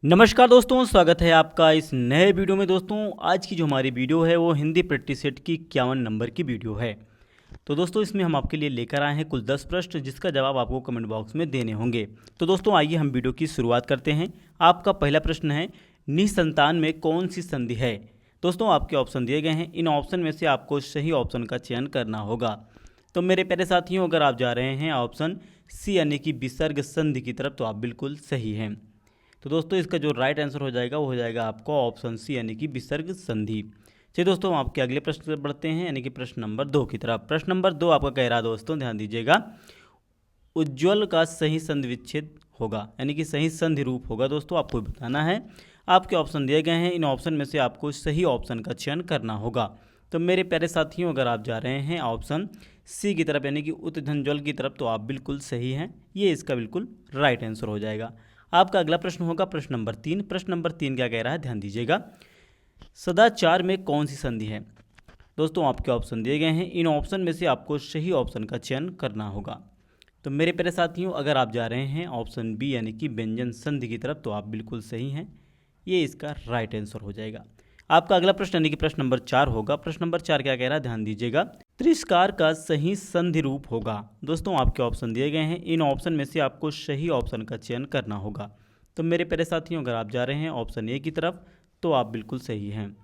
नमस्कार दोस्तों, स्वागत है आपका इस नए वीडियो में। दोस्तों आज की जो हमारी वीडियो है वो हिंदी प्रैक्टिस सेट की 51 नंबर की वीडियो है। तो दोस्तों इसमें हम आपके लिए लेकर आए हैं कुल 10 प्रश्न, जिसका जवाब आपको कमेंट बॉक्स में देने होंगे। तो दोस्तों आइए हम वीडियो की शुरुआत करते हैं। आपका पहला प्रश्न है, निसंतान में कौन सी संधि है। दोस्तों आपके ऑप्शन दिए गए हैं, इन ऑप्शन में से आपको सही ऑप्शन का चयन करना होगा। तो मेरे प्यारे साथियों, अगर आप जा रहे हैं ऑप्शन सी यानी कि विसर्ग संधि की तरफ, तो आप बिल्कुल सही हैं। तो दोस्तों इसका जो राइट आंसर हो जाएगा वो हो जाएगा आपको ऑप्शन सी यानी कि विसर्ग संधि। चलिए दोस्तों हम आपके अगले प्रश्न पर बढ़ते हैं, यानी कि प्रश्न नंबर 2 की तरफ। प्रश्न नंबर 2 आपका कह रहा है, दोस्तों ध्यान दीजिएगा, उज्ज्वल का सही संधि विच्छेद होगा, यानी कि सही संधि रूप होगा। दोस्तों आपको बताना है, आपके ऑप्शन दिए गए हैं, इन ऑप्शन में से आपको सही ऑप्शन का चयन करना होगा। तो मेरे प्यारे साथियों, अगर आप जा रहे हैं ऑप्शन सी की तरफ यानी कि उत्तधन की तरफ, तो आप बिल्कुल सही हैं। ये इसका बिल्कुल राइट आंसर हो जाएगा। आपका अगला प्रश्न होगा प्रश्न नंबर 3। प्रश्न नंबर 3 क्या कह रहा है, ध्यान दीजिएगा, सदाचार में कौन सी संधि है। दोस्तों आपके ऑप्शन दिए गए हैं, इन ऑप्शन में से आपको सही ऑप्शन का चयन करना होगा। तो मेरे प्यारे साथियों, अगर आप जा रहे हैं ऑप्शन बी यानी कि व्यंजन संधि की तरफ, तो आप बिल्कुल सही हैं। ये इसका राइट आंसर हो जाएगा। आपका अगला प्रश्न यानी कि प्रश्न नंबर 4 होगा। प्रश्न नंबर 4 क्या कह रहा है, ध्यान दीजिएगा, त्रिस्कार का सही संधि रूप होगा। दोस्तों आपके ऑप्शन दिए गए हैं, इन ऑप्शन में से आपको सही ऑप्शन का चयन करना होगा। तो मेरे प्यारे साथियों, अगर आप जा रहे हैं ऑप्शन ए की तरफ, तो आप बिल्कुल सही हैं।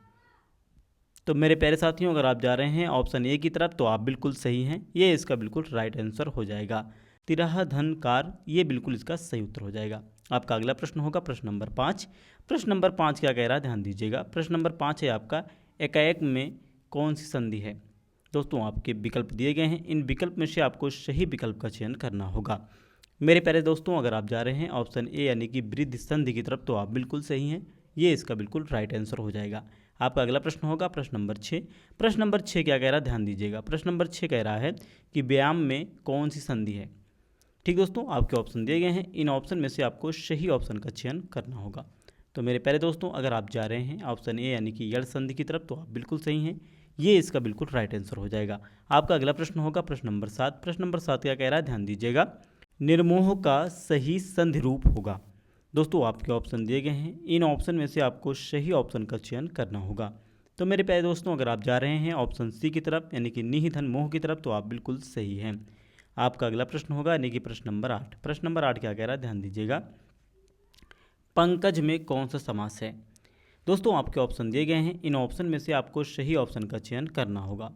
तो मेरे प्यारे साथियों, अगर आप जा रहे हैं ऑप्शन ए की तरफ, तो आप बिल्कुल सही हैं। ये इसका बिल्कुल राइट आंसर हो जाएगा। तिरह धनकार, ये बिल्कुल इसका सही उत्तर हो जाएगा। आपका अगला प्रश्न होगा प्रश्न नंबर 5। प्रश्न नंबर 5 क्या कह रहा है, ध्यान दीजिएगा, प्रश्न नंबर 5 है आपका, एकाएक में कौन सी संधि है। दोस्तों आपके विकल्प दिए गए हैं, इन विकल्प में से आपको सही विकल्प का चयन करना होगा। मेरे प्यारे दोस्तों, अगर आप जा रहे हैं ऑप्शन ए यानी कि वृद्ध संधि की तरफ, तो आप बिल्कुल सही हैं। ये इसका बिल्कुल राइट आंसर हो जाएगा। आपका अगला प्रश्न होगा प्रश्न नंबर 6। प्रश्न नंबर 6 क्या कह रहा है, ध्यान दीजिएगा, प्रश्न नंबर 6 कह रहा है कि व्यायाम में कौन सी संधि है। ठीक दोस्तों, आपके ऑप्शन दिए गए हैं, इन ऑप्शन में से आपको सही ऑप्शन का चयन करना होगा। तो मेरे प्यारे दोस्तों, अगर आप जा रहे हैं ऑप्शन ए यानी कि यड़ संधि की तरफ, तो आप बिल्कुल सही हैं। ये इसका बिल्कुल राइट आंसर हो जाएगा। आपका अगला प्रश्न होगा प्रश्न नंबर 7। प्रश्न नंबर 7 क्या कह रहा है, ध्यान दीजिएगा, निर्मोह का सही संधि रूप होगा। दोस्तों आपके ऑप्शन दिए गए हैं, इन ऑप्शन में से आपको सही ऑप्शन का चयन करना होगा। तो मेरे प्यारे दोस्तों, अगर आप जा रहे हैं ऑप्शन सी की तरफ यानी कि निहिधन मोह की तरफ, तो आप बिल्कुल सही हैं। आपका अगला प्रश्न होगा यानी कि प्रश्न नंबर 8। प्रश्न नंबर 8 क्या कह रहा है, ध्यान दीजिएगा, पंकज में कौन सा समास है। दोस्तों आपके ऑप्शन दिए गए हैं, इन ऑप्शन में से आपको सही ऑप्शन का चयन करना होगा।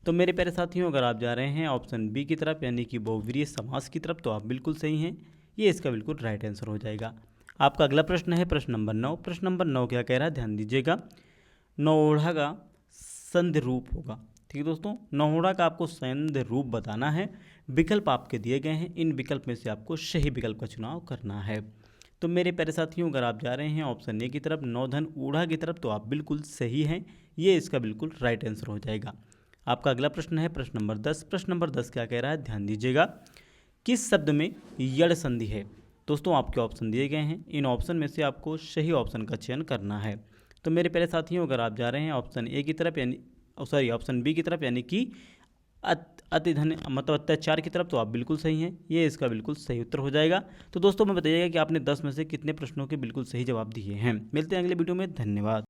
तो मेरे प्यारे साथियों, अगर आप जा रहे हैं ऑप्शन बी की तरफ यानी कि बहुव्रीहि समास की तरफ, तो आप बिल्कुल सही हैं। ये इसका बिल्कुल राइट आंसर हो जाएगा। आपका अगला प्रश्न है प्रश्न नंबर 9। प्रश्न नंबर 9 क्या कह रहा है, ध्यान दीजिएगा, नौढ़ा का संधि रूप होगा। ठीक है दोस्तों, नौढ़ा का आपको संधि रूप बताना है। विकल्प आपके दिए गए हैं, इन विकल्प में से आपको सही विकल्प का चुनाव करना है। तो मेरे प्यारे साथियों, अगर आप जा रहे हैं ऑप्शन ए की तरफ नौधन ऊढ़ा की तरफ, तो आप बिल्कुल सही हैं। ये इसका बिल्कुल राइट आंसर हो जाएगा। आपका अगला प्रश्न है प्रश्न नंबर 10। प्रश्न नंबर 10 क्या कह रहा है, ध्यान दीजिएगा, किस शब्द में यड़ संधि है। दोस्तों आपके ऑप्शन दिए गए हैं, इन ऑप्शन में से आपको सही ऑप्शन का चयन करना है। तो मेरे प्यारे साथियों, अगर आप जा रहे हैं ऑप्शन ए की तरफ यानी ऑप्शन बी की तरफ यानी कि अतिधन मतलब अत्याचार की तरफ, तो आप बिल्कुल सही हैं। ये इसका बिल्कुल सही उत्तर हो जाएगा। तो दोस्तों मैं बताइएगा कि आपने 10 में से कितने प्रश्नों के बिल्कुल सही जवाब दिए हैं। मिलते हैं अगले वीडियो में, धन्यवाद।